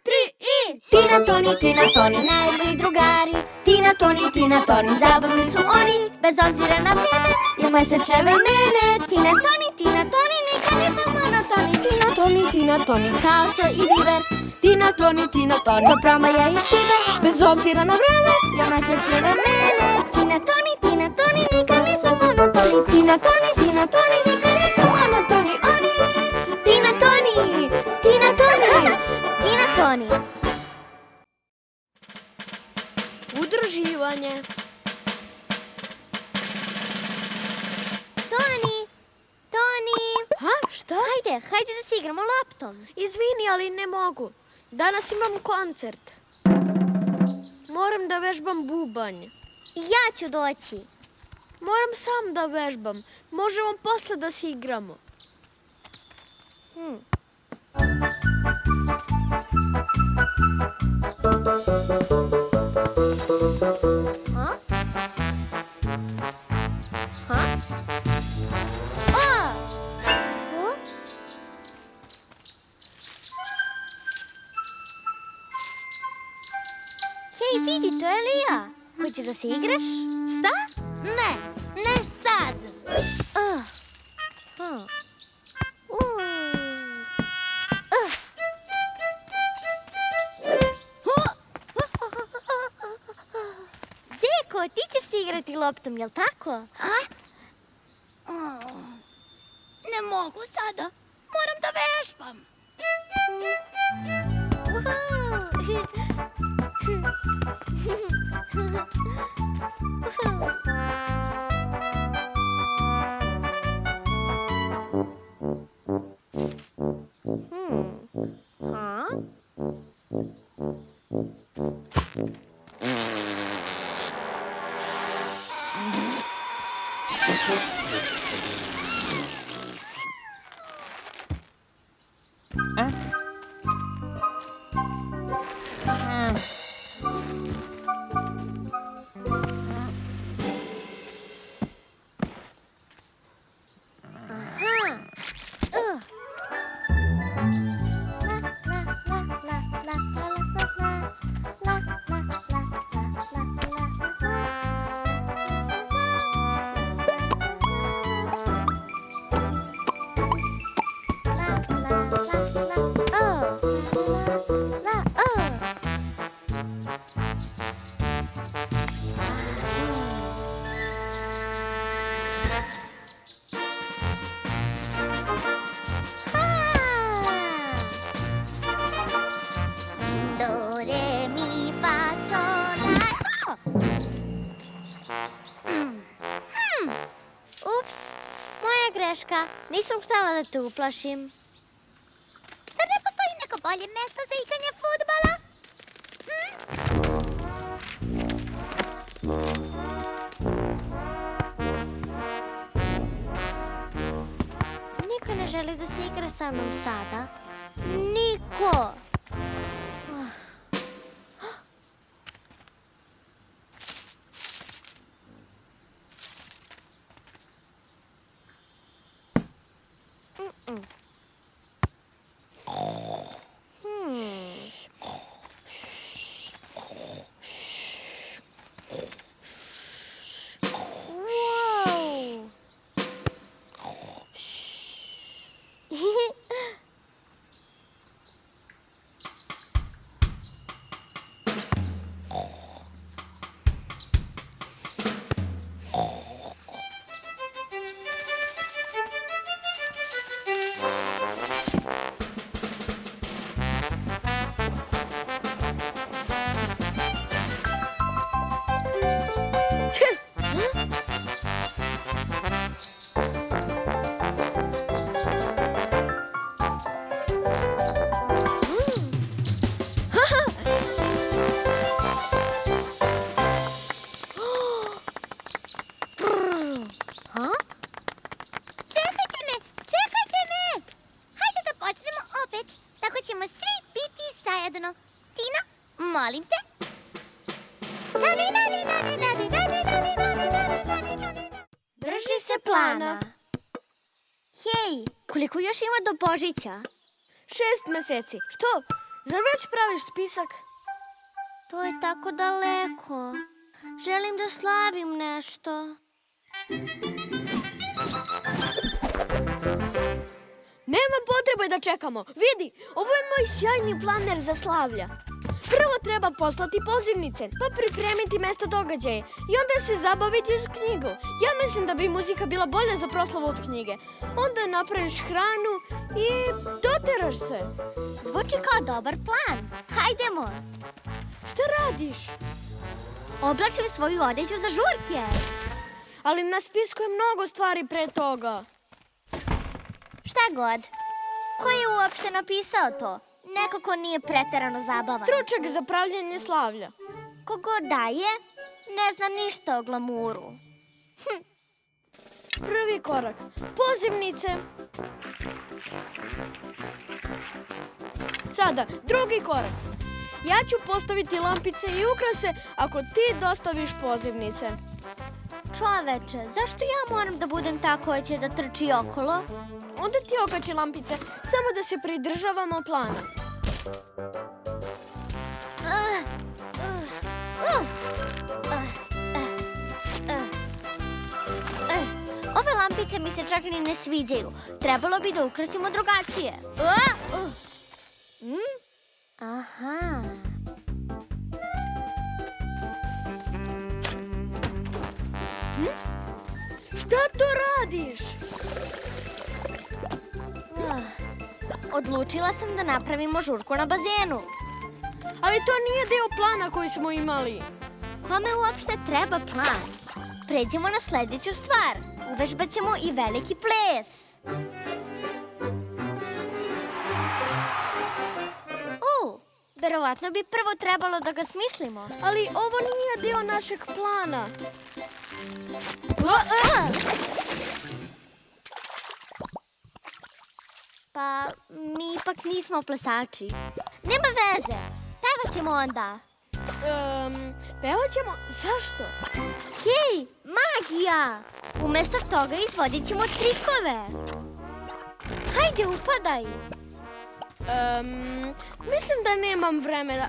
tri i... Tina, Toni, najbolji drugari. Tina, Toni, zabavni su oni. Bez obzira na vreme i mesečeve mene. Tina, Toni, nikad nisu monotoni. Tina, Toni, kaosa i biber. Tina, Toni, ko promaja i šiber. Bez obzira na vreme i mesečeve mene. Tina, Toni, nikad nisu monotoni. Tina, Toni, nikad nisu monotoni. Oni, Tina, Toni. Udruživanje. Toni. Ha, šta? Hajde da se igramo loptom. Izvini, ali ne mogu. Danas imam koncert. Moram da vežbam bubanj. Ja ću doći. Moram sam da vežbam. Možemo posle da se igramo. Hej, vidi, to je Lija. Hoćeš da se igraš? Šta? Ne sad. Zeko, ti ćeš se igrati loptom, jel tako? Ne mogu sada. Moram da vežbam. Greška, nisam htjela da te uplašim. Zar ne postoji neko bolje mesto za igranje fudbala? Niko ne želi da se igra sa mnom sada. Niko! Molim te. Drži se plana. Hej, koliko još ima do Božića? 6 meseci. Što? Zar već praviš spisak? To je tako daleko. Želim da slavim nešto. Nema potrebe da čekamo. Vidi, ovo je moj sjajni planer za slavlja. Prvo treba poslati pozivnice, pa pripremiti mesto događaja i onda se zabaviti uz knjigu. Ja mislim da bi muzika bila bolja za proslavu od knjige. Onda napraviš hranu i doteraš se. Zvuči kao dobar plan. Hajdemo. Šta radiš? Oblačim svoju odeću za žurke. Ali na spisku je mnogo stvari pre toga. Šta god. Ko je uopšte napisao to? Neko ko nije preterano zabavan. Stručnjak za pravljenje slavlja. Kogo daje, ne zna ništa o glamuru. Prvi korak. Pozivnice. Sada, drugi korak. Ja ću postaviti lampice i ukrase ako ti dostaviš pozivnice. Čoveče, zašto ja moram da budem ta koja će da trči okolo? Onda ti okači lampice, samo da se pridržavamo plana. Ove lampice mi se čak ni ne sviđaju. Trebalo bi da ukrasimo drugačije. Aha. Šta to radiš? Odlučila sam da napravimo žurku na bazenu. Ali to nije deo plana koji smo imali. Kome uopšte treba plan? Pređemo na sledeću stvar. Uvežbat ćemo i veliki ples. Verovatno bi prvo trebalo da ga smislimo. Ali ovo nije deo našeg plana. Pa, mi ipak nismo plesači. Nema veze. Pevat ćemo onda. Pevat ćemo? Zašto? Hej, magija! Umesto toga izvodit ćemo trikove. Hajde, upadaj. Mislim da nemam vremena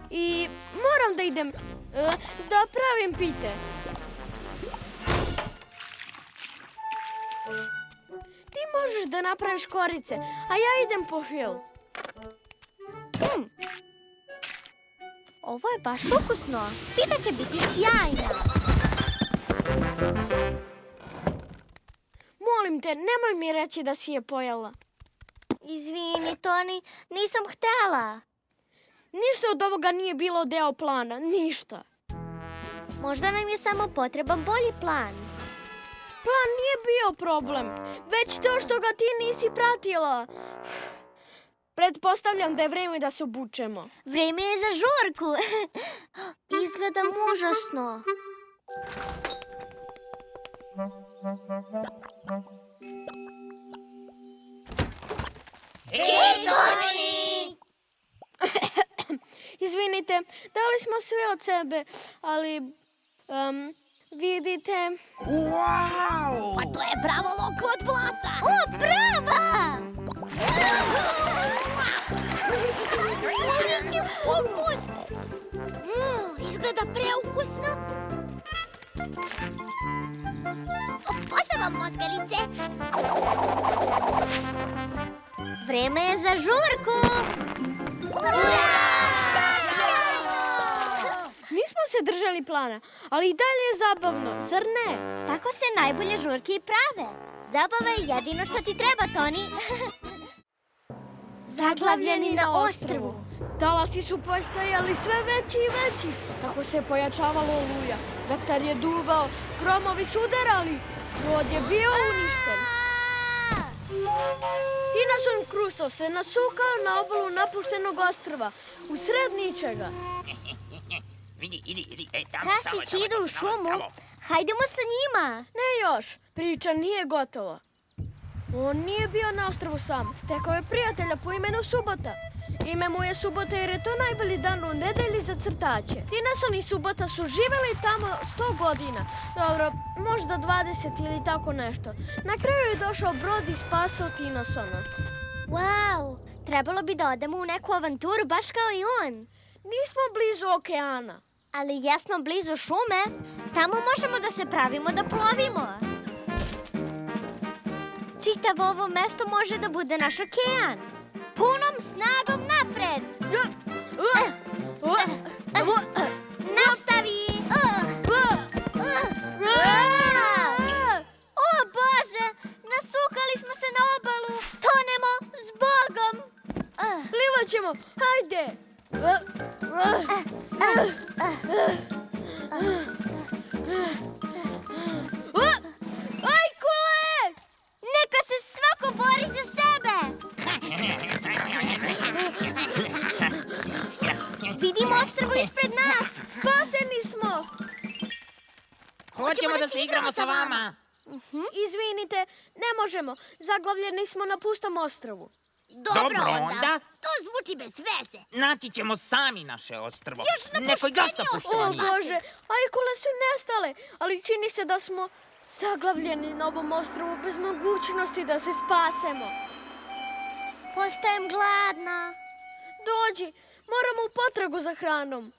i moram da idem da pravim pite. Ti možeš da napraviš korice, a ja idem po fil. Ovo je baš ukusno. Pita će biti sjajna. Molim te, nemoj mi reći da si je pojela. Izvini, Toni, nisam htela. Ništa od ovoga nije bilo deo plana, ništa. Možda nam je samo potreban bolji plan. Plan nije bio problem, već to što ga ti nisi pratila. Pretpostavljam da je vreme da se obučemo. Vreme je za žurku. Izgledam užasno. Hej, Toni! Izvinite, dali smo sve od sebe, ali vidite... Wow! Pa to je pravo loko od blata! O, prava! Koliki ukus! Izgleda preukusno. Može vam moskalice? Vreme je za žurku! Nismo se držali plana, ali i dalje je zabavno, zar ne? Tako se najbolje žurke i prave. Zabava je jedino što ti treba, Toni. Zaglavljeni na ostrvu. Talasi su postajali sve veći i veći. Kako se pojačavalo oluja. Vetar je duvao, gromovi su udarali. Brod je bio uništen. Tinason Crusoe se nasukao na obalu napuštenog ostrva, u sred ničega. Krasići idu u šumu. Hajdemo sa njima. Ne još, priča nije gotova. On nije bio na ostrvu sam, stekao je prijatelja po imenu Subota. Ime mu je Subota jer je to najbolji dan u nedelji za crtaće. Tinason i Subota su živjeli tamo 100 godina. Dobro, možda 20 ili tako nešto. Na kraju je došao brod i spasao Tinasona. Wow, trebalo bi da odemo u neku avanturu baš kao i on. Nismo blizu okeana. Ali jesmo blizu šume. Tamo možemo da se pravimo da plovimo. Čitavo ovo mesto može da bude naš okean. Punom snagom napred! Nastavi! O Bože, nasukali smo se na obalu. Tonemo s Bogom. Plivat ćemo, hajde! Aj, kule! Neka se svako bori za sebe. Vidimo ostrvo ispred nas. Spaseni smo! Hoćemo da se igramo sa vama. Izvinite, ne možemo. Zaglavljeni smo na pustom ostrvu. Dobro, onda. To zvuči bez veze. Naći ćemo sami naše ostrvo. Još Neko napuštenije dosta O pušteni. Bože, ajkule su nestale, ali čini se da smo zaglavljeni na ovom ostrvu bez mogućnosti da se spasemo. Postajem gladna. Dođi, moramo u potragu za hranom.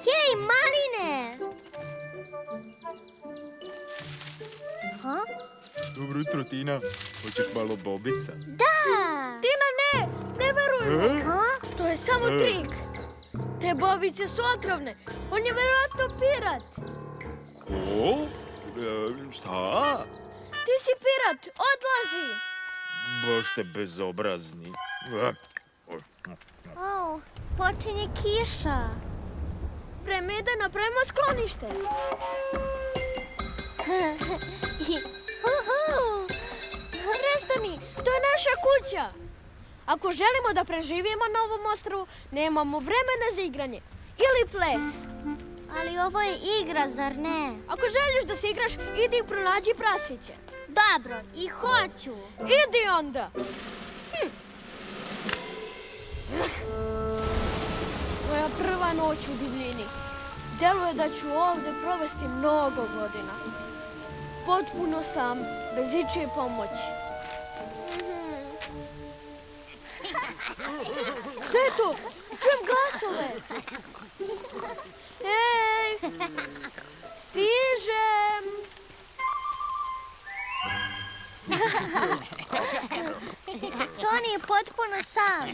Hej, maline! Ha? Dobro jutro, Tina. Hoćeš malo bobica? Da! Tina, ne veruj mu. Ha? To je samo trik. Te bobice su otrovne. On je verovatno pirat. Ko? Šta? Ti si pirat, odlazi. Baš ste bezobrazni. O, počinje kiša. Vreme je da napravimo sklonište. Prestani, to je naša kuća. Ako želimo da preživimo na ovom ostrvu, nemamo vremena za igranje. Ili ples. Ali ovo je igra, zar ne? Ako želiš da se igraš, idi i pronađi prasiće. Dobro, i hoću. Idi onda. Moja prva noć u divljini. Deluje da ću ovde provesti mnogo godina. Potpuno sam, bez ičije pomoći. Šta je to? Čujem glasove. Ej, stižem. Toni je potpuno sam.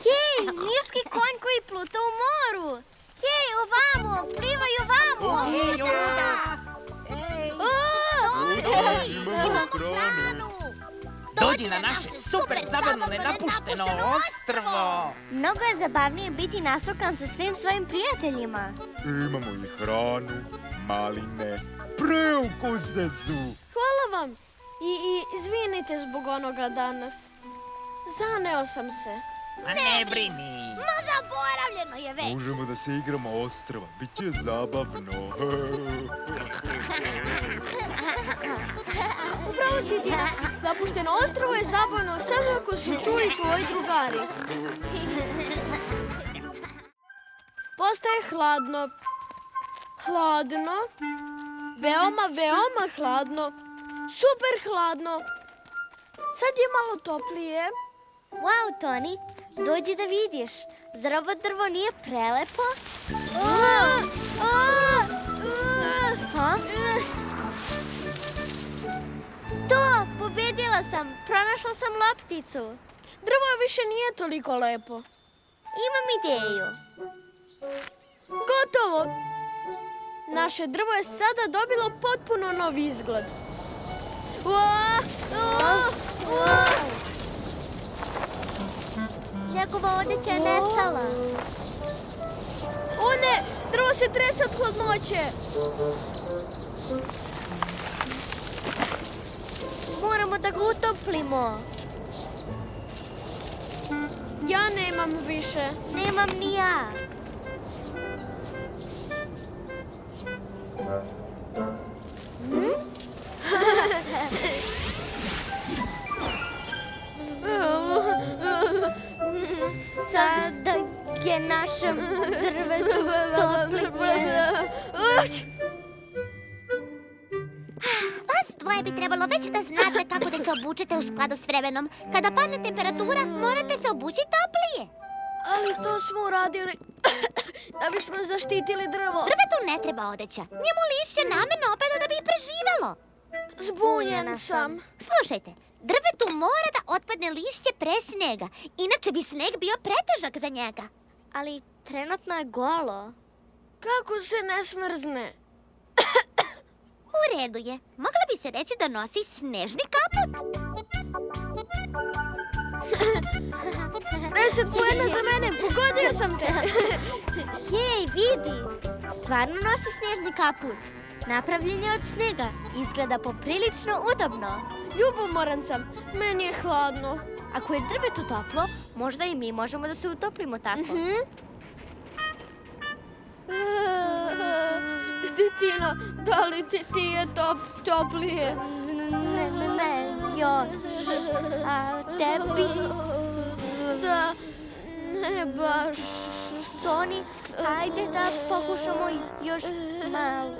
Hej, niski konj koji pluta u moru. Hej, ovamo, plivaj ovamo. Ej, onda. Imamo hranu. Dođi na naše super zabavno nenapušteno ostrvo. Mnogo je zabavnije biti nasukan sa svim svojim prijateljima. Imamo i hranu, maline. Preukusne su. Hvala vam. I izvinite zbog onoga danas. Zaneo sam se. Ma ne brini. Ma zaboravljeno je već. Možemo da se igramo ostrva. Biće zabavno. Upravo si, Tina. Napušteno ostrvo je zabavno samo ako su tu i tvoji drugari. Postaje hladno. Hladno. Veoma, veoma hladno. Super hladno. Sad je malo toplije. Wow, Toni, dođi da vidiš. Zar ovo drvo nije prelepo? Ha? To, pobedila sam. Pronašla sam lopticu. Drvo više nije toliko lepo. Imam ideju. Gotovo. Naše drvo je sada dobilo potpuno novi izgled. Njegova odeća je nestala. O ne, drvo se trese od hladnoće. Moramo da ga utoplimo. Ja nemam više. Nemam ni ja. Sada je našem drvetu toplije. Vas dvoje Taj bi trebalo već da znate kako da se obučete u skladu s vremenom. Kada padne temperatura, morate se obući toplije. Ali to smo uradili da bismo zaštitili drvo. Drvetu ne treba odeća. Njemu lišće namerno opada da bi preživelo. Zbunjen sam. Slušajte, drvetu mora da otpadne lišće pre snega. Inače bi sneg bio pretežak za njega. Ali trenutno je golo. Kako se ne smrzne? U redu je. Mogla bi se reći da nosi snežni kaput. 10 poena za mene, pogodio sam te. Hej, vidi! Stvarno nosi snežni kaput. Napravljen je od snega. Izgleda poprilično udobno. Ljubomoran sam, meni je hladno. Ako je drvetu toplo, možda i mi možemo da se utoplimo tako. Tina, da li ti je toplije? Ne, još. A tebi? Da, ne baš. Toni, ajde da pokušamo još malo.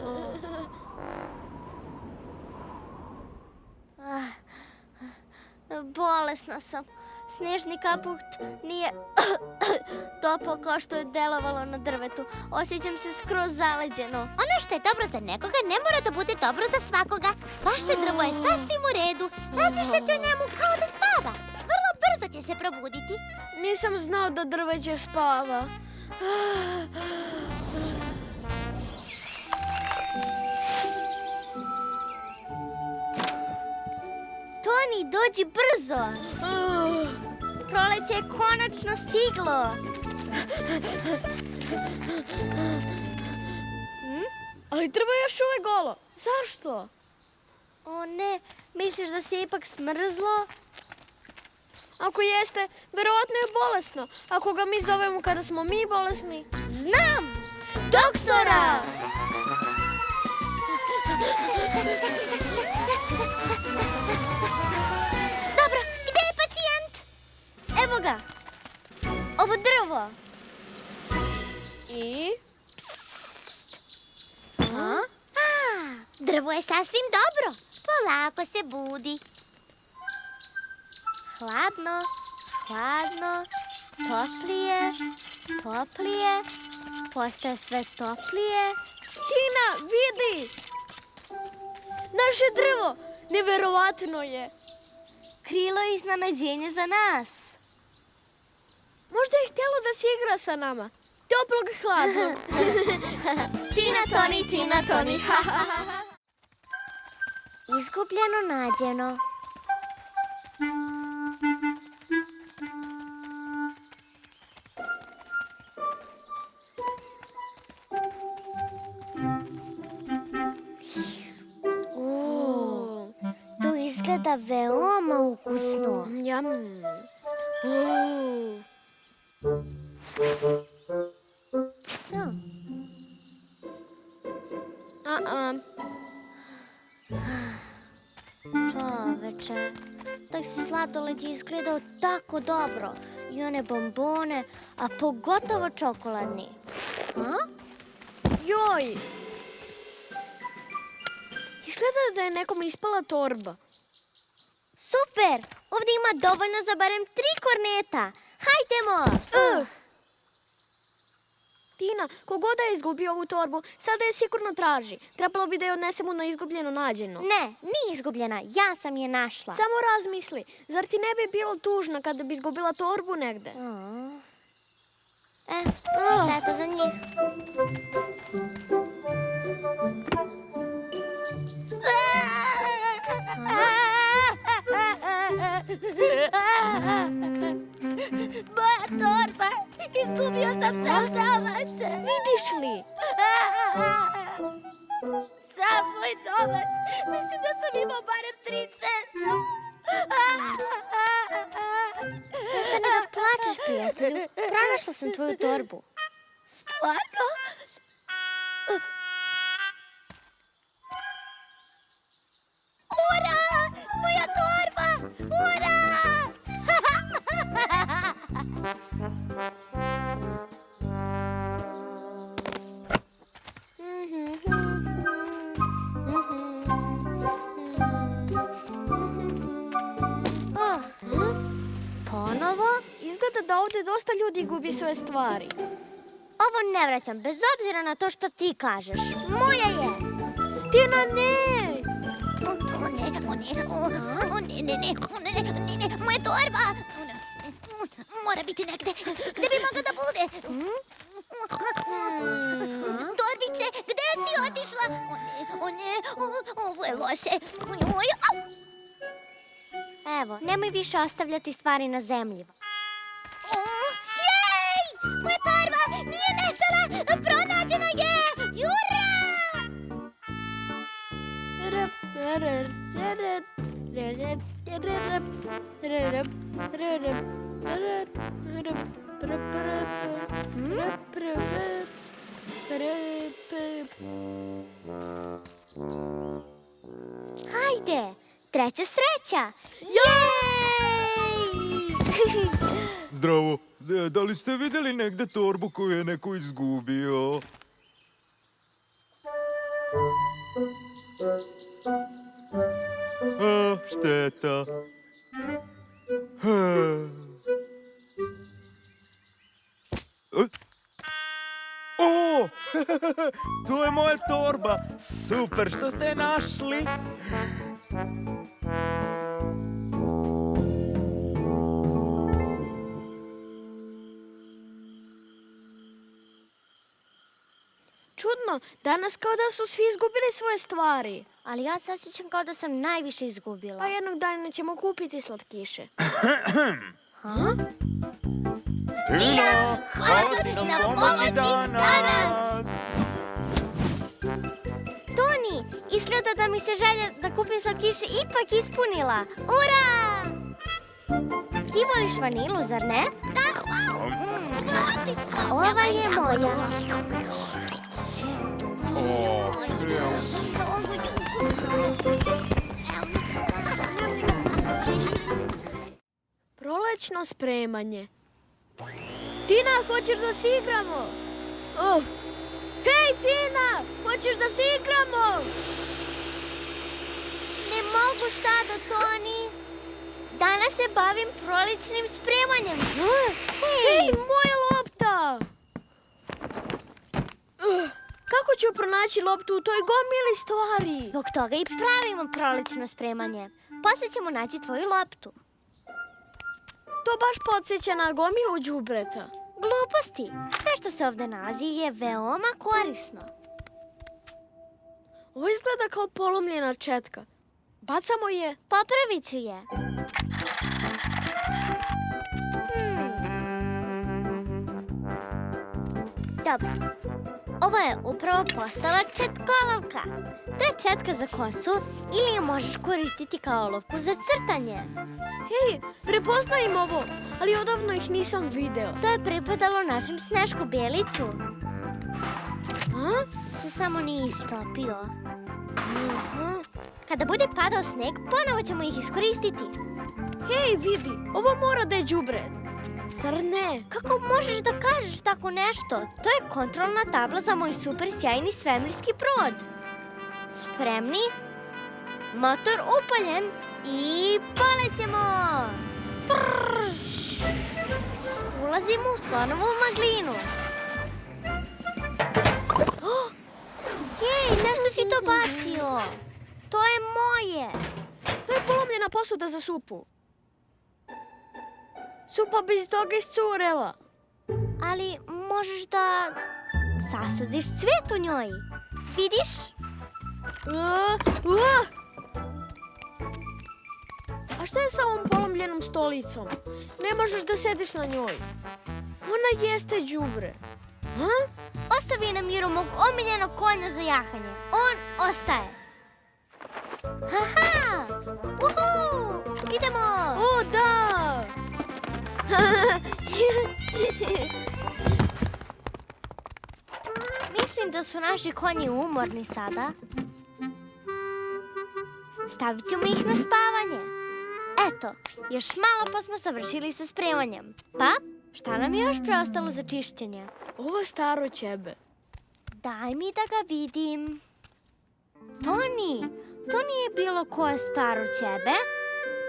Bolesna sam. Snežni kaput nije topao kao što je delovalo na drvetu. Osjećam se skroz zaleđeno. Ono što je dobro za nekoga ne mora da bude dobro za svakoga. Vaše drvo je sasvim u redu. Razmišljajte o njemu kao da spava. Vrlo brzo će se probuditi. Nisam znao da drveće spava. Toni, dođi brzo. Proleće je konačno stiglo. Ali drvo je još uvek golo. Zašto? O ne, misliš da se ipak smrzlo? Ako jeste, verovatno je bolesno. Ako ga mi zovemo kada smo mi bolesni. Znam! Doktora! Dobro, gde je pacijent? Evo ga! Ovo drvo! I? Drvo je sasvim dobro. Polako se budi. Hladno, hladno, toplije, toplije, postaje sve toplije. Tina, vidi! Naše drvo! Neverovatno je! Krilo je iznenađenje za nas. Možda je htjelo da se igra sa nama. Toplog hladno. Tina, Toni, ha, ha, ha. Izgubljeno nađeno. To izgleda veoma ukusno. Njam. Čoveče, taj sladoled je izgledao tako dobro. I one bombone, a pogotovo čokoladni. Joj! Izgleda da je nekom ispala torba. Super! Ovdje ima dovoljno za barem 3 korneta. Hajdemo! Tina, kogoda je izgubio ovu torbu, sada je sigurno traži. Trebalo bi da je odnesemo na izgubljeno nađeno. Ne, nije izgubljena. Ja sam je našla. Samo razmisli, zar ti ne bi bilo tužno kada bi izgubila torbu negde? Šteta za njih. Moja torba! Izgubio sam sav novac! Vidiš li? Sav moj novac! Mislim da sam imao barem 3 centa! Prestani da plačeš, prijatelju. Pronašla sam tvoju torbu. Stvarno? Ura! Moja torba! Ura! dosta ljudi gubi svoje stvari. Ovo ne vraćam, bez obzira na to što ti kažeš. Moja je! Tina, ne! Moja torba! Mora biti negde. Gde bi mogla da bude? Torbice, gde si otišla? O ne, ovo je loše. Evo, nemoj više ostavljati stvari na zemlji. Jej! Moja torba nije nestala! Pronađena je! Jura! Hajde, treća sreća! Jej! Zdravo, da li ste vidjeli negde torbu koju je neko izgubio? A, šteta. O, to je moja torba. Super, što ste je našli? Čudno, danas kao da su svi izgubili svoje stvari. Ali ja se osjećam kao da sam najviše izgubila. Pa jednog dana ćemo kupiti slatkiše. Tina, hvala ti na pomoći danas. Toni, izgleda da mi se želja da kupim slatkiše ipak ispunila. Ura! Ti voliš vanilu, zar ne? Da, hvala. Ova je moja. Prolećno spremanje. Tina, hoćeš da se igramo? Hej, Tina, hoćeš da se igramo? Ne mogu sada, Toni. Danas se bavim prolećnim spremanjem. Hej, moja lopta! Kako ću pronaći loptu u toj gomili stvari? Zbog toga i pravimo prolećno spremanje. Poslije ćemo naći tvoju loptu. To baš podsjeća na gomilu đubreta. Gluposti. Sve što se ovdje nalazi je veoma korisno. Ovo izgleda kao polomljena četka. Bacamo je. Popravit ću je. Dobro. Ovo je upravo postala četkolovka. To je četka za kosu ili je možeš koristiti kao olovku za crtanje. Hej, prepoznajem ovo, ali odavno ih nisam video. To je pripadalo našem Snešku Bjeliću. Se samo nije istopio. Kada bude padao sneg, ponovo ćemo ih iskoristiti. Hej, vidi, ovo mora da je đubre. Zar ne? Kako možeš da kažeš tako nešto? To je kontrolna tabla za moj super sjajni svemirski brod. Spremni? Motor upaljen i polećemo! Prš! Ulazimo u slonovu maglinu. Jej, zašto si to bacio? To je moje. To je polomljena posuda za supu. Supa bez toga iscurela. Ali možeš da zasadiš cvijet u njoj. Vidiš? A šta je sa ovom polomljenom stolicom? Ne možeš da sediš na njoj. Ona jeste đubre. Ostavi na miru mog omiljenog konja za jahanje. On ostaje. Haha! Uhu! Idemo! O, da! Mislim da su naši konji umorni sada. Stavit ćemo ih na spavanje. Eto, još malo pa smo završili sa spremanjem. Pa, šta nam je još preostalo za čišćenje? Ovo je staro ćebe. Daj mi da ga vidim. Toni, to nije bilo koje staro ćebe.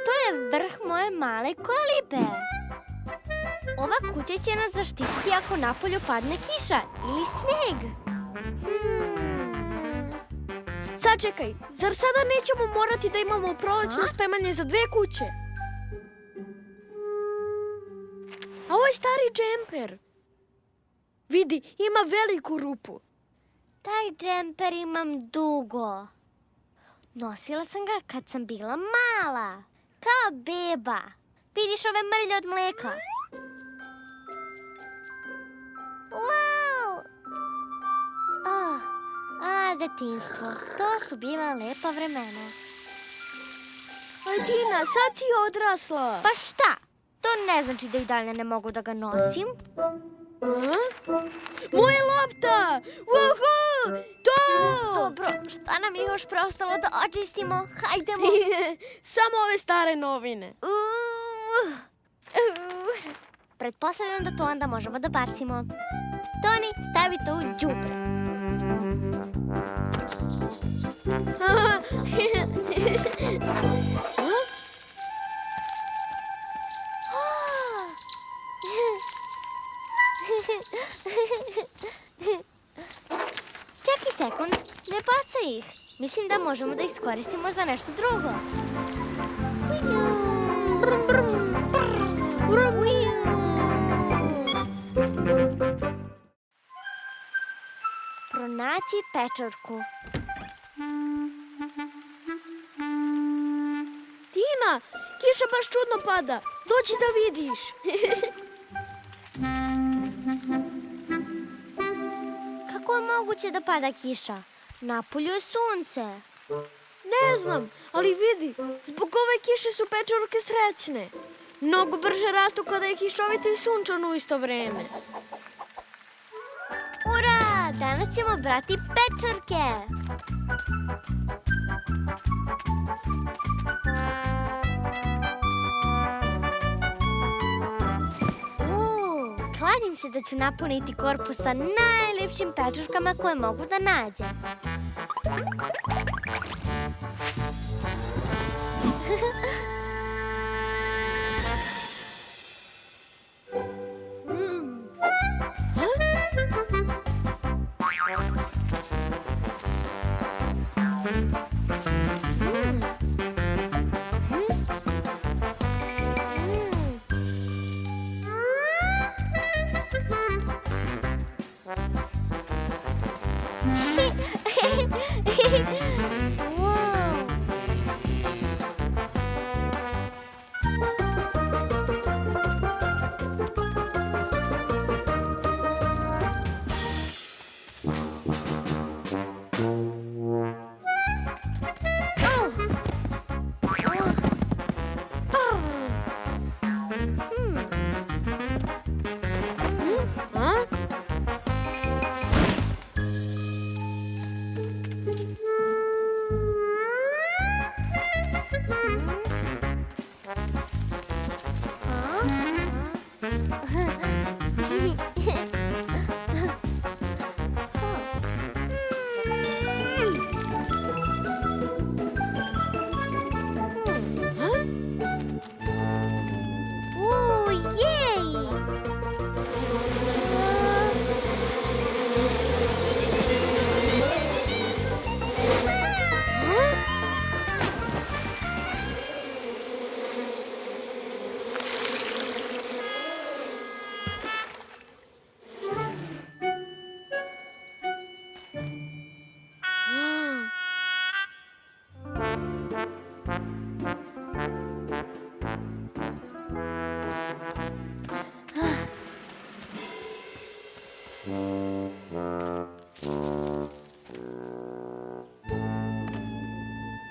To je vrh moje male kolibe. Ova kuća će nas zaštititi ako napolju padne kiša ili sneg. Sačekaj, zar sada nećemo morati da imamo prolećno spremanje za 2 kuće? A ovo je stari džemper. Vidi, ima veliku rupu. Taj džemper imam dugo. Nosila sam ga kad sam bila mala. Kao beba. Vidiš ove mrlje od mleka? Wow! Detinjstvo. To su bila lepa vremena. Aj, Tina, sad si odrasla. Pa šta? To ne znači da i dalje ne mogu da ga nosim. Moja lopta! Uhu! To! Dobro, šta nam je još preostalo da očistimo? Hajdemo. Samo ove stare novine. Pretpostavljam da to onda možemo da bacimo. Toni, stavi to u đubre. Čekaj sekund, ne bacaj ih. Mislim da možemo da iskoristimo za nešto drugo. Pronaći pečurku. Tina, kiša baš čudno pada. Dođi da vidiš. Kako je moguće da pada kiša? Napolju je sunce. Ne znam, ali vidi, zbog ove kiše su pečurke srećne. Mnogo brže rastu kada je kišovito i sunčano u isto vreme. Ura, danas ćemo brati pečurke. Kladim se da ću napuniti korpu sa najlepšim pečurkama koje mogu da nađem.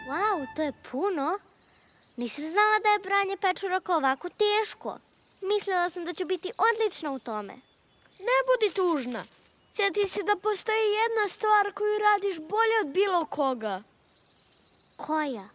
Wow, to je puno. Nisam znala da je branje pečuraka ovako teško. Mislila sam da ću biti odlična u tome. Ne budi tužna. Sjeti se da postoji jedna stvar koju radiš bolje od bilo koga. Koja?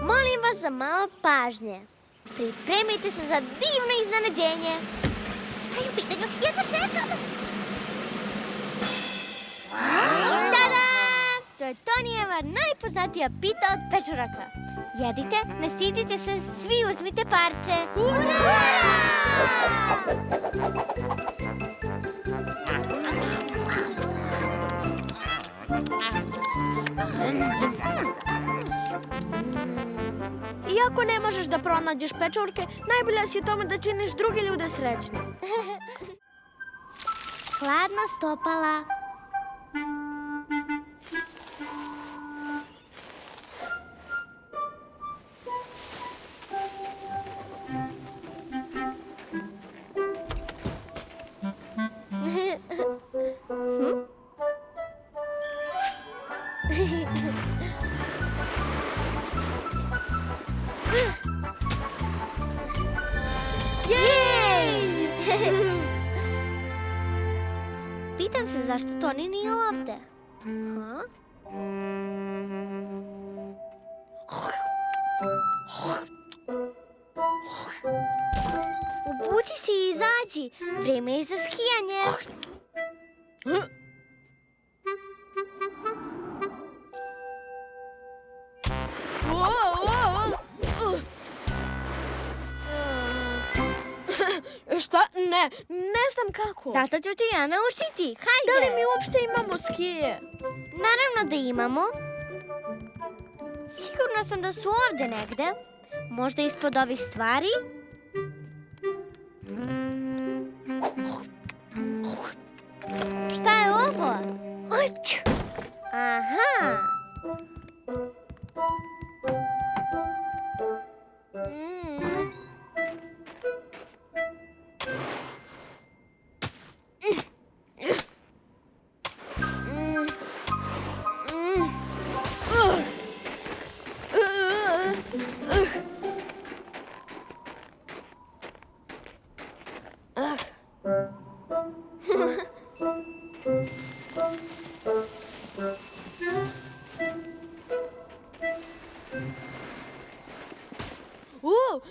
Molim vas za malo pažnje. Pripremite se za divno iznenađenje. Šta je u pitanju? Jedva čekam. Tada! To je Tonijeva najpoznatija pita od pečuraka. Jedite, ne stidite se, svi uzmite parče. Ura! Iako ne možeš da pronađeš pečurke, najbolje si u tome da činiš druge ljude srećne. Hladna stopala. Pitam se zašto Toni nije ovde. Ha? Obuci se i izađi. Vreme je za skijanje. Šta? Ne znam kako. Zato ću ti ja naučiti. Hajde. Da li mi uopšte imamo skije? Naravno da imamo. Sigurna sam da su ovde negde. Možda ispod ovih stvari. Šta je ovo? Aha.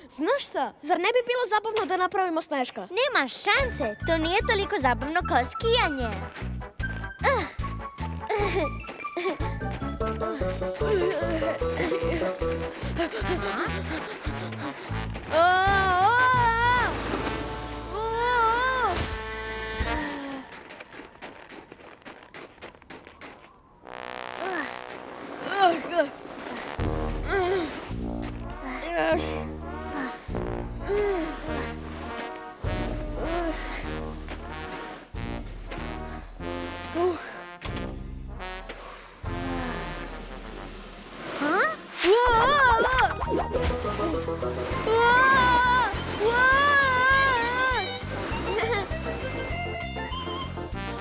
Znaš šta? Zar ne bi bilo zabavno da napravimo Sneška? Nema šanse. To nije toliko zabavno kao skijanje.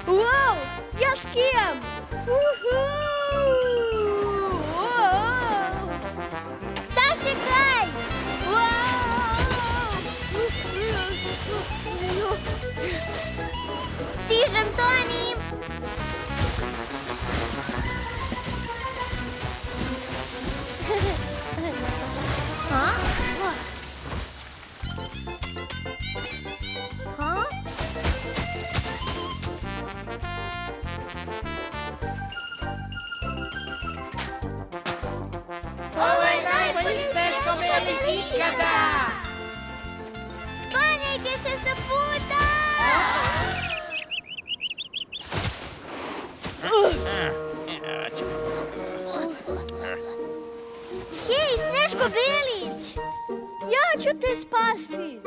Wow, ja skijam! Sačekaj! Stižem, Toni! Ha? Ha? Ovo je najbolji Sneško meni ikada! Sklanjajte se sa puta! Hej, Sneško Belić! Ja ću te spasti!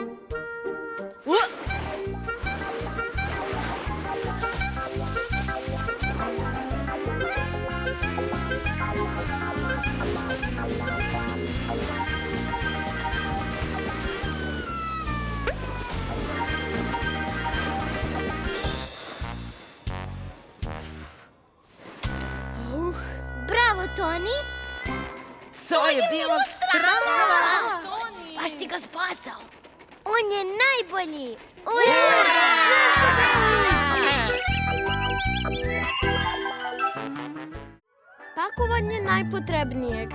Bravo, Toni! To je bilo strava! Baš si ga spasao! On je najbolji! Pakovanje najpotrebnijeg.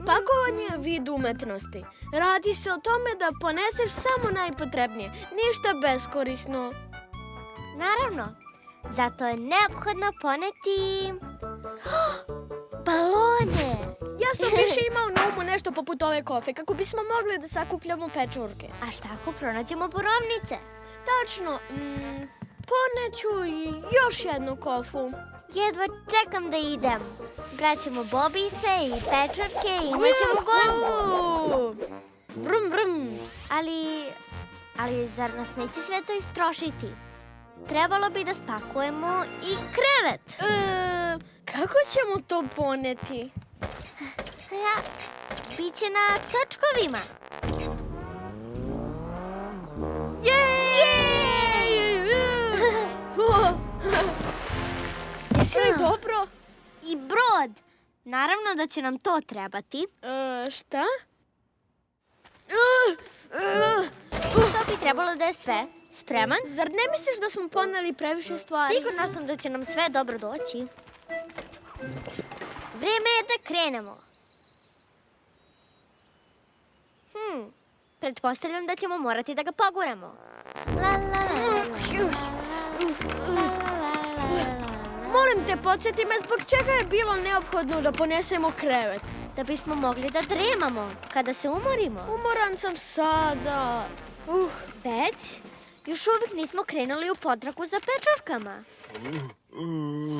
Pakovanje je vid umetnosti. Radi se o tome da poneseš samo najpotrebnije, ništa beskorisno. Naravno, zato je neophodno poneti balone. Ja sam više imao na umu nešto poput ove kofe, kako bismo mogli da sakupljamo pečurke. A šta ako pronađemo borovnice? Tačno, poneću i još jednu kofu. Jedva čekam da idem. Braćemo bobice i pečurke i imaćemo gozbu. Vrum, vrum. Ali zar nas neće sve to istrošiti? Trebalo bi da spakujemo i krevet. Kako ćemo to poneti? Biće na točkovima. Jesi li dobro? I brod. Naravno da će nam to trebati. Šta? To bi trebalo da je sve. Spreman? Zar ne misliš da smo poneli previše stvari? Sigurna sam da će nam sve dobro doći. Vreme je da krenemo. Pretpostavljam da ćemo morati da ga poguramo. Molim te, podsjeti me zbog čega je bilo neophodno da ponesemo krevet. Da bismo mogli da dremamo kada se umorimo. Umoran sam sada. Već? Još uvijek nismo krenuli u potragu za pečurkama.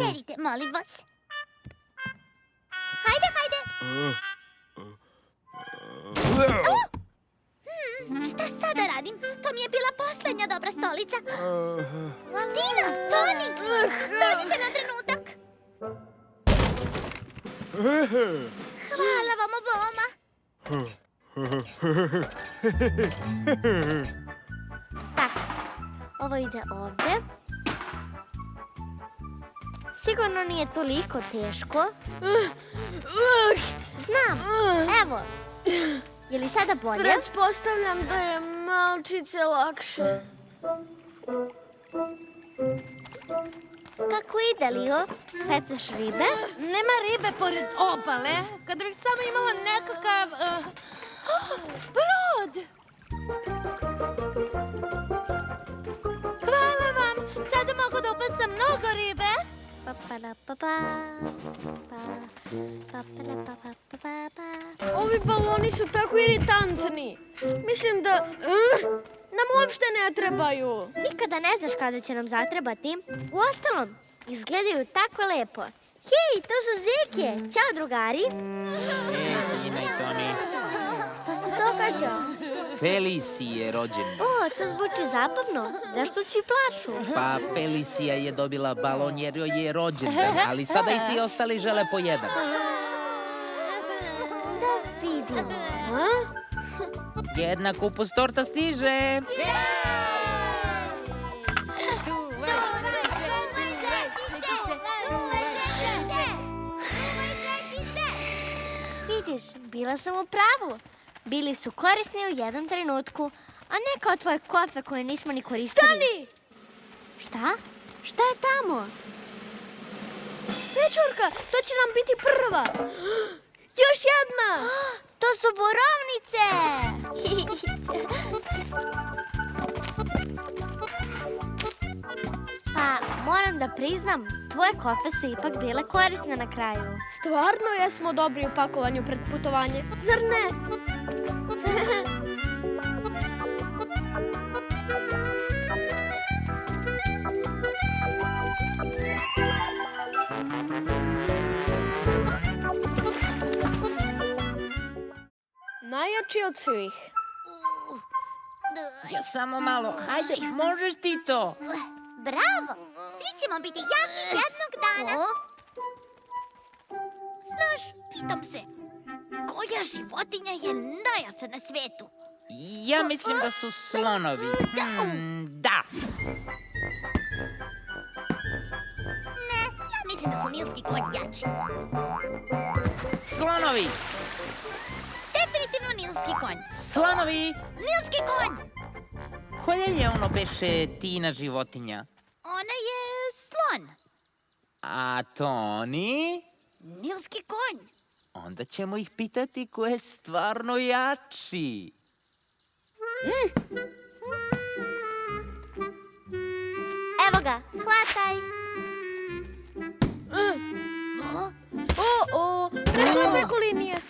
Sedite, molim vas. Hajde, hajde. Šta sada radim? To mi je bila poslednja dobra stolica. Tina, Toni, dođite na trenutak. Hvala vam oboma. Tako, ovo ide ovde. Sigurno nije toliko teško. Znam, evo. Je li sada bolje? Pretpostavljam da je malčice lakše. Kako ide, Lio? Pecaš ribe? Nema ribe pored obale. Kada bih samo imala nekakav... brod! Hvala vam! Sada mogu da upecam mnogo ribe. Ovi baloni su tako iritantni. Mislim da nam uopšte ne trebaju. Nikada ne znaš kada će nam zatrebati. Uostalom, izgledaju tako lepo. Hej, to su zeke. Ćao, drugari. Tina i Toni. Šta se događa? Felici je rođen. O, to zvuči zabavno. Zašto svi plaču? Pa Felicija je dobila balon jer joj je rođendan, ali sada i svi ostali žele po jedan. Da vidimo. Jedna kupus torta stiže. Vidiš, bila sam u pravu. Bili su korisni u jednom trenutku, a ne kao tvoje kofe koje nismo ni koristili. Stani! Šta? Šta je tamo? Pečurka, to će nam biti prva. Još jedna! To su borovnice! Pa, moram da priznam, tvoje kofe su ipak bile korisne na kraju. Stvarno jesmo dobri u pakovanju pred putovanje, zar ne? Najjači od svih. Ja samo malo, hajde, možeš ti to. Bravo! Svi ćemo biti jaki jednog dana. Znaš, pitam se, koja životinja je najjača na svetu? Ja mislim da su slonovi. Da. Ne, ja mislim Mislim da su nilski konji jači. Slonovi! Definitivno nilski konj. Slonovi! Nilski konj! Koja je ono beše Tina životinja? Ona je slon. A Toni? Nilski konj. Onda ćemo ih pitati ko je stvarno jači. Evo ga, hvataj. O, prešla je preko linije.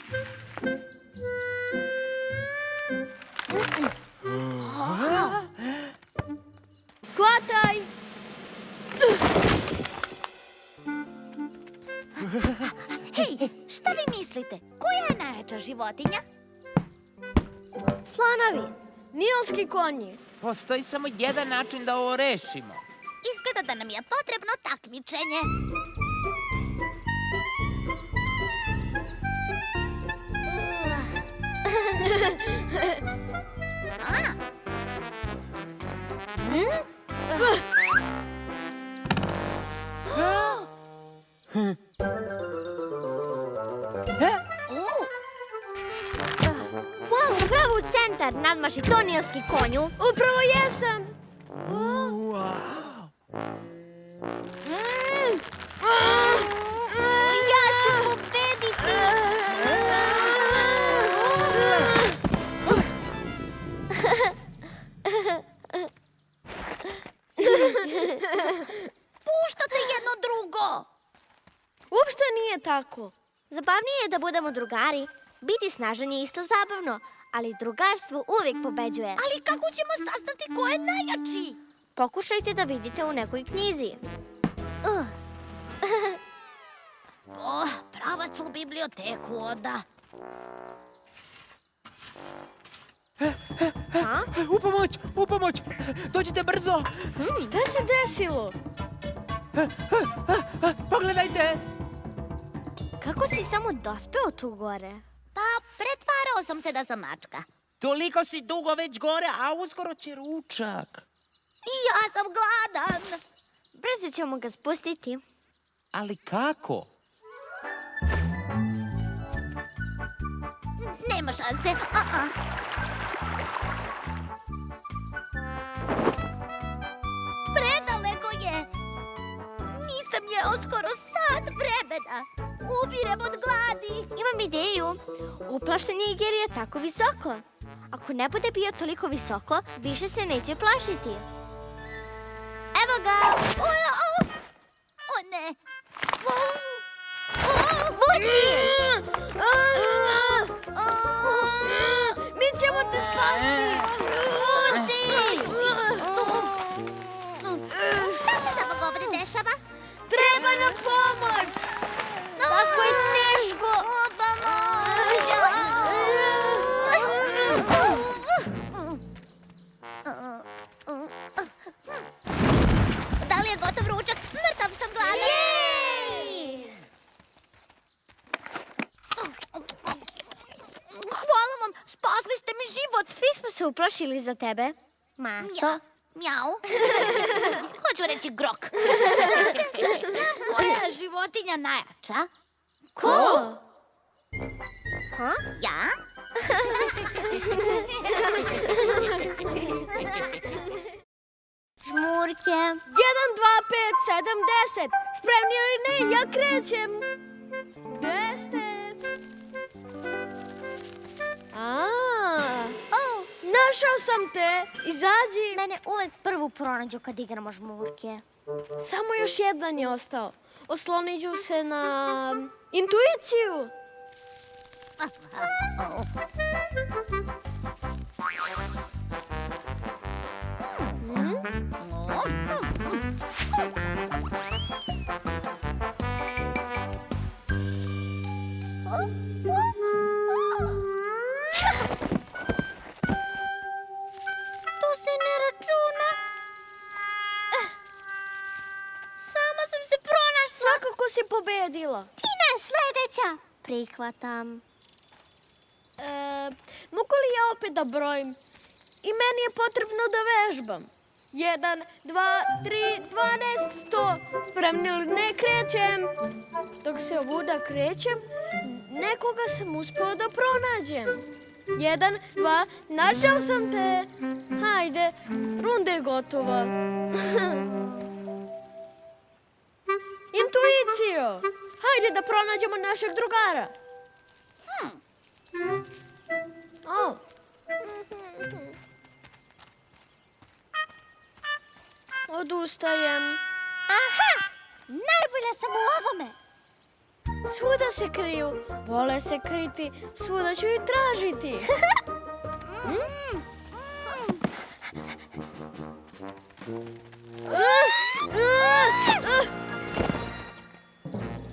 Hvataj! Hej, šta vi mislite? Koja je najjača životinja? Slonovi. Nilski konji. Postoji samo jedan način da ovo rešimo. Izgleda da nam je potrebno takmičenje. Wow, upravo u centar. Nadmaši to nilski konju. Upravo jesam. Ja ću pobediti. Puštate jedno drugo. Uopšte nije tako. Zabavnije je da budemo drugari. Biti snažan je isto zabavno, ali drugarstvo uvijek pobeđuje. Ali kako ćemo saznati ko je najjači? Pokušajte da vidite u nekoj knjizi. Pravac u biblioteku onda. U pomoć! Dođite brzo! Šta se desilo? Pogledajte! Kako si samo dospeo tu gore? Pa, pretvarao sam se da sam mačka. Toliko si dugo već gore, a uskoro će ručak. I ja sam gladan. Brzo ćemo ga spustiti. Ali kako? Nema šanse. Predaleko je. Nisam jeo skoro sat vremena. Ubirem od gladi. Imam ideju. Uplašen je jer je tako visoko. Ako ne bude bio toliko visoko, više se neće plašiti. Evo ga! O ne. Vuci! Mi ćemo te spasiti! Vuci! Šta se za Bog ovdje dešava? Treba nam pomoć! Kako je teško! Da li je gotov ručak? Mrtav sam gladan. Hvala vam, spasli ste mi život. Svi smo se uplašili za tebe. Maco. Mjau. Hoću reći grok. Znate, sad znam koja je životinja najjača. Ko? Ha? Ja? Žmurke. 1, 2, 5, 7, 10. Spremni ili ne? Ja krećem. Gde ste? Našao sam te. Izađi. Mene uvek prvu pronađu kad igramo žmurke. Samo još jedan je ostao. Oslonit ću se na intuiciju. To se ne računa. Sama sam se pronašla. Svakako si pobedila. Tina je sledeća. Prihvatam. Mogu li ja opet da brojim? I meni je potrebno da vežbam. 1, 2, 3, 12, 100. Spremni li? Ne krećem. Dok se ovuda krećem, nekoga sam uspeo da pronađem. 1, 2, našao sam te. Hajde, runda je gotova. Intuicijo, hajde da pronađemo našeg drugara. O. Odustajem. Aha! Najbolja sam u ovome! Svuda se kriju, vole se kriti, svuda ću i tražiti.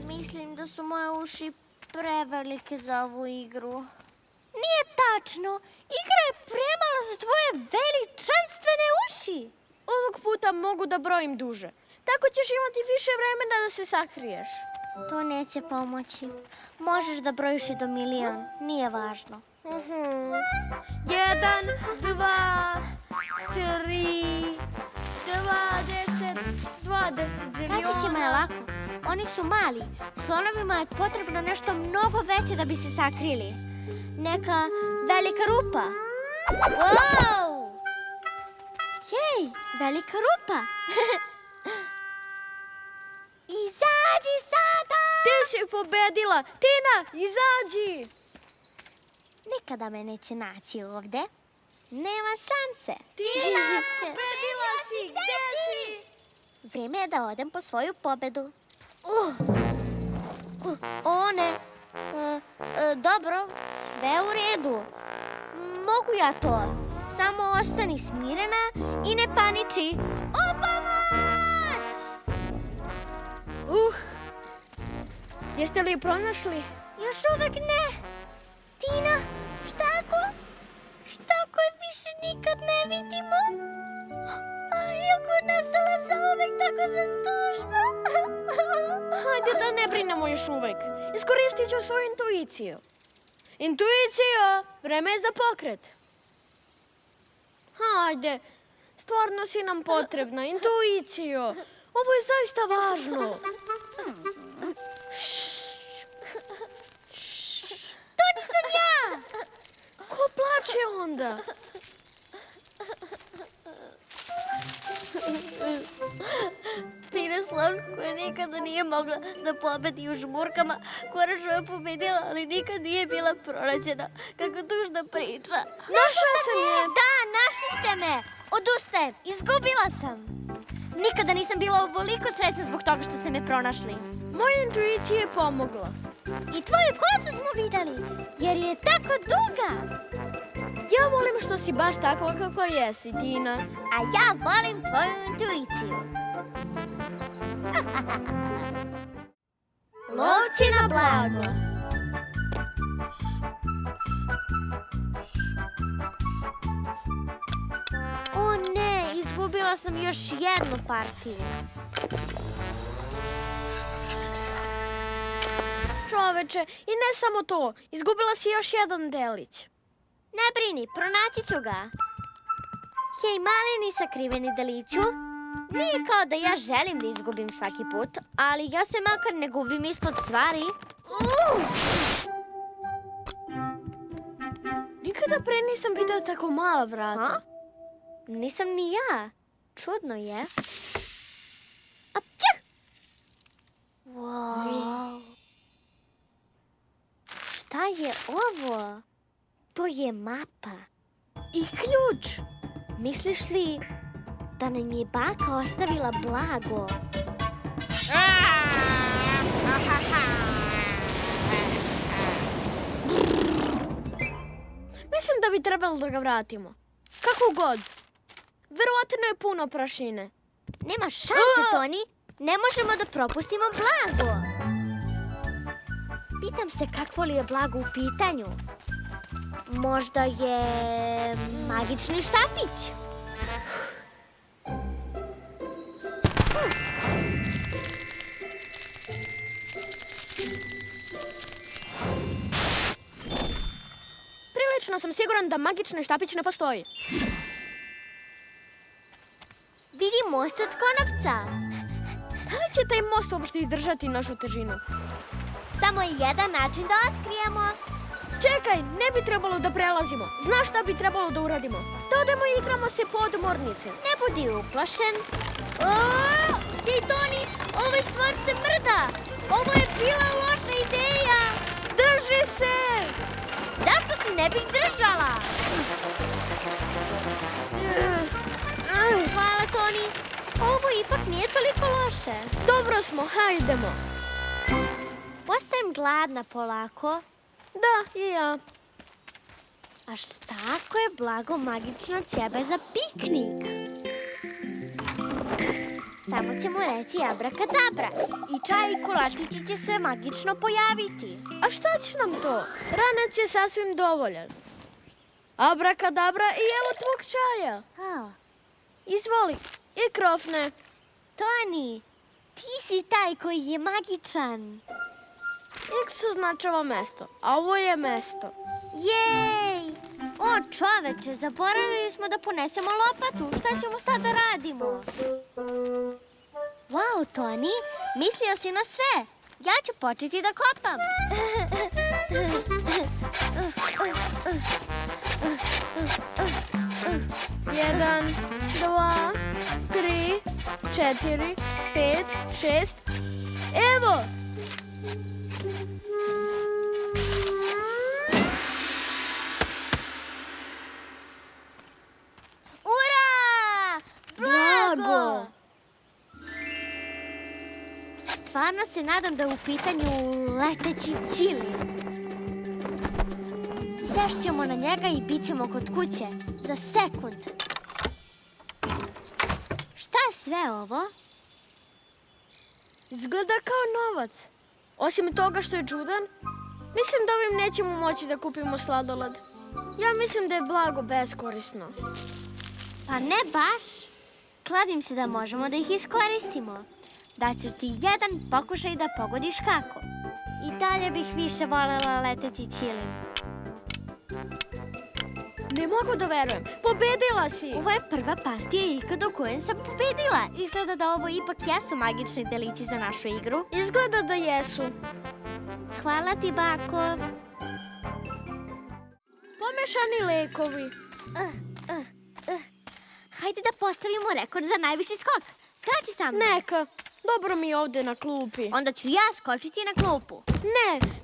Mislim da su moje uši prevelike za ovu igru. Nije tačno! Igra je premala za tvoje veličanstvene uši! Ovog puta mogu da brojim duže. Tako ćeš imati više vremena da se sakriješ. To neće pomoći. Možeš da brojiš i do 1.000.000. Nije važno. 1, 2, 3, 20 ziliona. Naći ćemo je lako. Oni su mali. Slonovima je potrebno nešto mnogo veće da bi se sakrili. Neka velika rupa. Wow! Hej, velika rupa! Izađi sada! Ti si pobedila! Tina, izađi! Nikada me neće naći ovde. Nema šanse. Tina, pobedila si! Gde si? Vrijeme je da odem po svoju pobedu. O ne. Dobro, sve u redu. Mogu ja to. Samo ostani smirena i ne paniči. O pomoć! Jeste li je pronašli? Još uvek ne. Tina, šta ako je više nikad ne vidimo? Iako je nastala zauvek, tako sam tužna. Hajde da ne brinemo još uvek. Iskoristit ću svoju intuiciju. Intuicijo, vreme je za pokret. Hajde, stvarno si nam potrebna, intuicijo. Ovo je zaista važno. To nisam ja! Ko plače onda? Tina Slon, koja nikada nije mogla da pobedi u žmurkama, konačno je pobedila, ali nikad nije bila pronađena. Kako tužna priča. Našla sam je! Da, našli ste me! Odustajem, izgubila sam. Nikada nisam bila ovoliko srećna zbog toga što ste me pronašli. Moja intuicija je pomogla. I tvoju kosu smo videli, jer je tako duga. Ja volim što si baš takva kako jesi, Tina. A ja volim tvoju intuiciju. Lovci na blago. O ne, izgubila sam još jednu partiju. Čoveče, i ne samo to, izgubila si još jedan delić. Ne brini, pronaći ću ga. Hej, mali sakriveni deliću. Nije kao da ja želim da izgubim svaki put, ali ja se makar ne gubim ispod stvari. Nikada pre nisam video tako mala vrata. Nisam ni ja. Čudno je. Apčak! Wow. Šta je ovo? To je mapa. I ključ. Misliš li da nam je baka ostavila blago? Mislim da bi trebalo da ga vratimo. Kako god. Verovatno je puno prašine. Nema šanse, Toni. Ne možemo da propustimo blago. Pitam se kakvo li je blago u pitanju. Možda je magični štapić. Prilično sam siguran da magični štapić ne postoji. most od konopca. Da li će taj most uopšte izdržati našu težinu? Samo je jedan način da otkrijemo. Čekaj, ne bi trebalo da prelazimo. Znaš šta bi trebalo da uradimo? Da odemo i igramo se podmornice. Ne budi uplašen. Hej, Toni, ovaj stvar se mrda. Ovo je bila loša ideja. Drži se! Zašto se ne bih držala? Hvala, Toni. Ovo ipak nije toliko loše. Dobro smo, hajdemo. Postajem gladna polako. Da, i ja. A šta ako je blago magično ćebe za piknik? Samo ćemo reći abrakadabra i čaj i kolačići će se magično pojaviti. A šta će nam to? Ranac je sasvim dovoljan. Abrakadabra i evo tvog čaja. Izvoli, i krofne. Toni, ti si taj koji je magičan. X označava mesto, a ovo je mesto. Jej! O, čoveče, zaboravili smo da ponesemo lopatu. Šta ćemo sad da radimo? Wow, Toni, mislio si na sve. Ja ću početi da kopam. Jedan, dva, tri, četiri, pet, šest. Evo! Ura! Blago! Stvarno se nadam da je u pitanju leteći ćili. Sešćemo na njega i bit ćemo kod kuće. Za sekund. Šta je sve ovo? Izgleda kao novac. Osim toga što je čudan, mislim da ovim nećemo moći da kupimo sladoled. Ja mislim da je blago beskorisno. Pa ne baš. Kladim se da možemo da ih iskoristimo. Daću ti jedan pokušaj da pogodiš kako. I dalje bih više voljela leteći ćilim. Ne mogu da verujem. Pobedila si! Ovo je prva partija ikad u kojoj sam pobedila. Izgleda da ovo ipak jesu magični delići za našu igru. Izgleda da jesu. Hvala ti, bako. Pomešani lekovi. Hajde da postavimo rekord za najviši skok. Skači sa mnom. Neka. Dobro mi je ovde na klupi. Onda ću ja skočiti na klupu.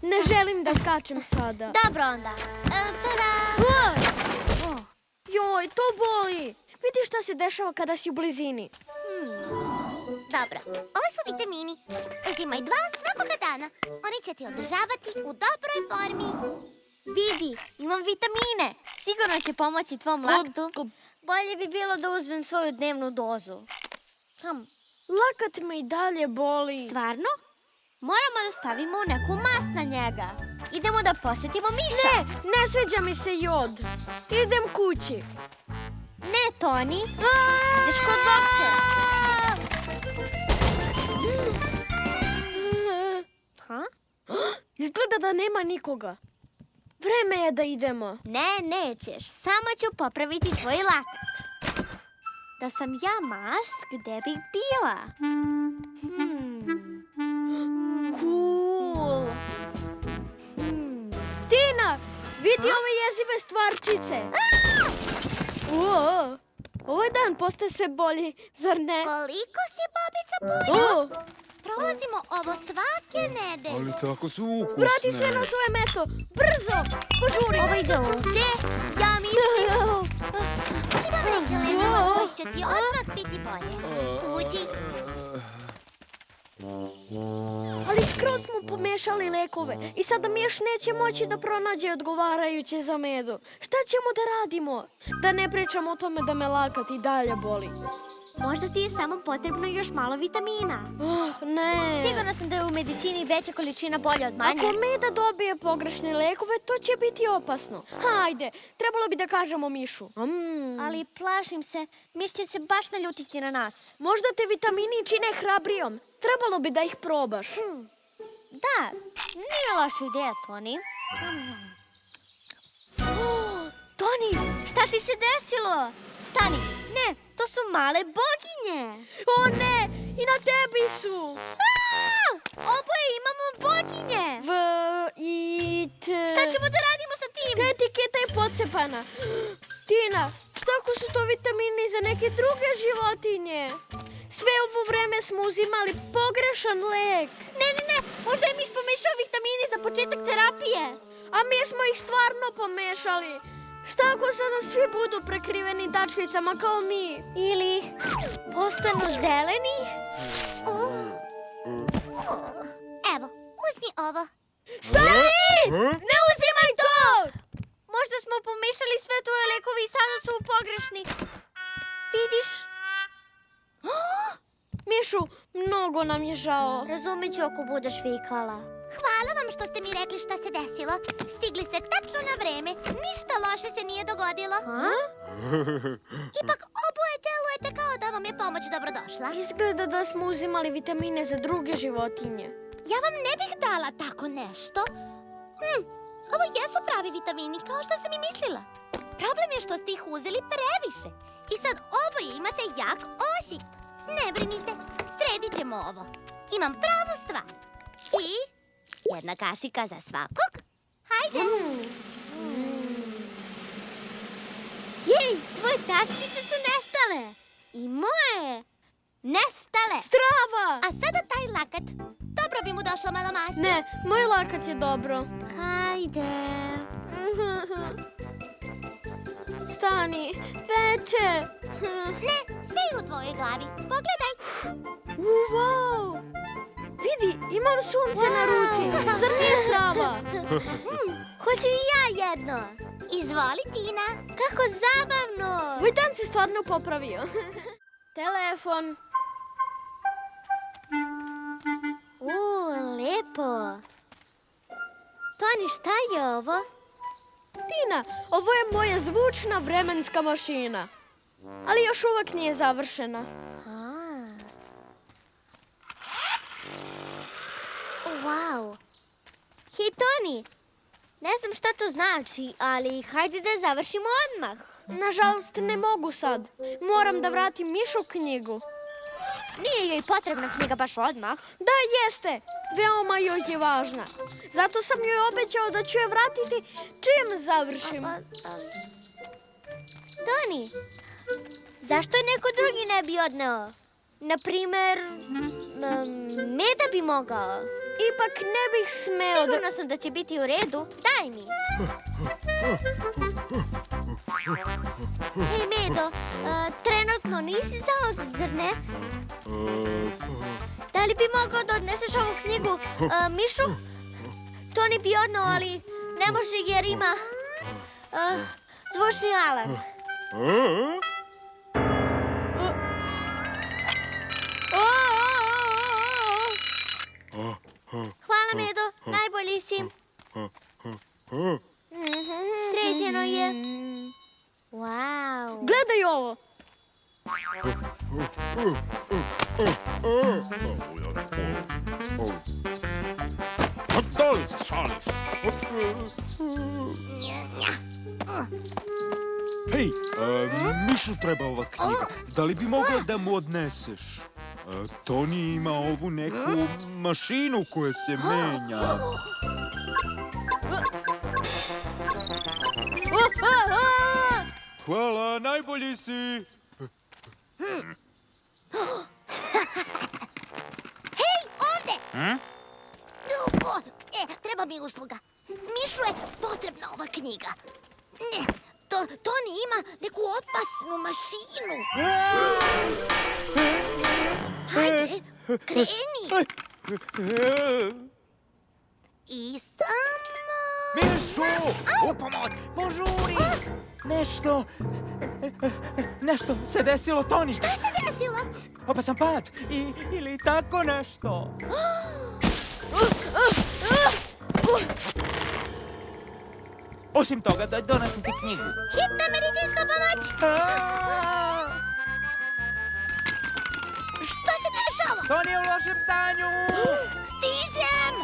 Ne želim da skačem sada. Dobro onda. Tada! Joj, to boli. Vidi šta se dešava kada si u blizini. Dobro, ovo su vitamini. Uzimaj 2 svakoga dana. Oni će te održavati u dobroj formi. Vidi, imam vitamine. Sigurno će pomoći tvom laktu. Bolje bi bilo da uzmem svoju dnevnu dozu. Lakat me i dalje boli. Stvarno? Moramo da stavimo neku mast na njega. Idemo da posjetimo miša. Ne sviđa mi se jod. Idem kući. Ne, Toni. Ideš kod doktora. Izgleda da nema nikoga. Vreme je da idemo. Ne, nećeš. Samo ću popraviti tvoj lakat. Da sam ja mast, gde bih bila? Cool. Tina, vidi ove jezive stvarčice. Ovaj dan postaje sve bolji, zar ne? Koliko si, babica Boja? O, Prolazimo ovo svake nedelje. Ali tako su ukusne. vrati se na svoje mesto. Brzo, požuri. Ovo ide ovde. Ja mislim... Imam neke lekova koji će ti odmah biti bolje. Uđi. Ali skroz smo pomešali lekove i sada mi još neće moći da pronađe odgovarajuće za medu. Šta ćemo da radimo? Da ne pričamo o tome da me lakat i dalje boli. Možda ti je samo potrebno još malo vitamina. Ne. Sigurno sam da je u medicini veća količina bolja od manje. Ako Meda dobije pogrešne lekove, to će biti opasno. Hajde, trebalo bi da kažemo Mišu. Ali plašim se, Miš će se baš naljutiti na nas. Možda te vitamini čine hrabrijom. Trebalo bi da ih probaš. Da, nije loša ideja, Toni. Toni, šta ti se desilo? Stani, Ne, to su male boginje. O ne, i na tebi su. Oboje imamo boginje. V, I, T. Šta ćemo da radimo sa tim? Ta etiketa je pocepana. Tina, šta ako su to vitamini za neke druge životinje? Sve ovo vreme smo uzimali pogrešan lek. Ne, možda je miš pomešao vitamini za početak terapije. A mi smo ih stvarno pomešali. Šta ako sada svi budu prekriveni tačkicama kao mi? Ili postanu zeleni? Evo, uzmi ovo. Stani! Ne uzimaj to! Možda smo pomešali sve tvoje lekove i sada su pogrešni. Vidiš? Mišu, mnogo nam je žao. Razumit ću ako budeš vikala. Hvala vam što ste mi rekli šta se desilo. Stigli ste tačno na vreme. Ništa loše se nije dogodilo. Ipak oboje delujete kao da vam je pomoć dobrodošla. Izgleda da smo uzimali vitamine za druge životinje. Ja vam ne bih dala tako nešto. Ovo jesu pravi vitamini, kao što sam i mislila. Problem je što ste ih uzeli previše. I sad oboje imate jak osip. Ne brinite, sredit ćemo ovo. Imam pravu stvar. I jedna kašika za svakog. Hajde. Jej, tvoje tačkice su nestale. I moje. Nestale. Strava! A sada taj lakat. Dobro bi mu došlo malo masti. Ne, moj lakat je dobro. Hajde. Stani, veče. Ne, sve je u tvojoj glavi. Pogledaj. Wow! Vidi, imam sunce na ruci. Zar nije strava? Hoću i ja jedno. Izvoli, Tina. Kako zabavno. Vojtan se stvarno popravio. Telefon. Lepo. Toni, šta je ovo? Tina, ovo je moja zvučna vremenska mašina. Ali još uvek nije završena. Wow. Hej, Toni, ne znam šta to znači, ali hajde da završimo odmah. Nažalost, ne mogu sad. Moram da vratim Mišu knjigu. Nije joj potrebna knjiga baš odmah. Da, jeste. Veoma joj je važna. Zato sam joj obećao da ću je vratiti čim završim. Toni, zašto je neko drugi ne bi odneo? Naprimer, Meda bi mogao. Ipak ne bih smeo da... Sigurna sam da će biti u redu. Daj mi. Hej, Medo, trenutno nisi zauzet, zar ne? Da li bi mogao da odneseš ovu knjigu Mišu? Toni bi odneo, ali ne može jer ima zvučni alarm. Hvala, Medo, najbolji si. Sređeno je. Wow. Gledaj ovo. Da li se šališ? Hej, Mišu treba ova knjiga. Da li bi mogla da mu odneseš? Toni ima ovu neku mašinu koja se menja. Hvala, najbolji si. Hej, ovde! Treba mi usluga. Mišu je potrebna ova knjiga. Ne, Toni ima neku opasnu mašinu. Hajde, kreni. I samo... Mišu! U pomoć! Požuri! Nešto se desilo, Toni. Šta se desilo? Opasan pad ili tako nešto. Osim toga, da donosim ti knjigu. Hitna medicinska pomoć! Što se dešava? Toni je u lošem stanju! Stižem!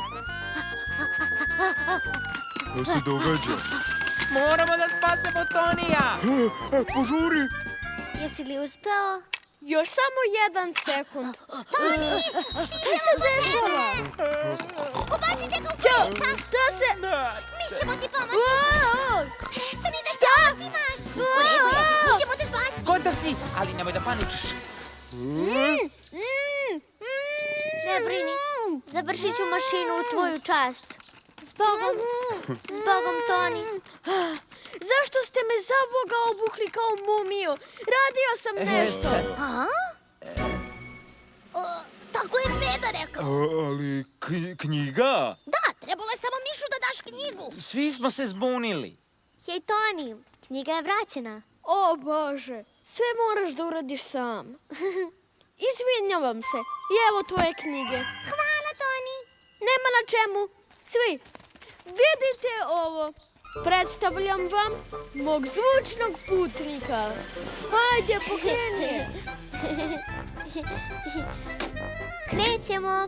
Što se događa? Moramo da spasemo Tonija! Požuri! Jesi li uspeo? Još samo 1 sekund. Šta se dešava? Ubacite ga u Ćao, kolica! šta se... Mi ćemo ti pomoći! Uau! Prestani da se otimaš! U redu je, mi ćemo te spasiti! Gotov si, ali nemoj da paničiš. Ne brini, završit ću mašinu u tvoju čast. Zbogom, Toni. Zašto ste me za Boga obukli kao mumiju? Radio sam nešto. A? Tako je Feda rekao. Ali knjiga? Da, trebalo je samo Mišu da daš knjigu. Svi smo se zbunili. Hej, Toni, knjiga je vraćena. O Bože, sve moraš da uradiš sam. Izvinjavam se. I evo tvoje knjige. Hvala, Toni. Nema na čemu. Svi, vidite ovo. Predstavljam vam mog zvučnog putnika. Hajde, pokreni. Krećemo.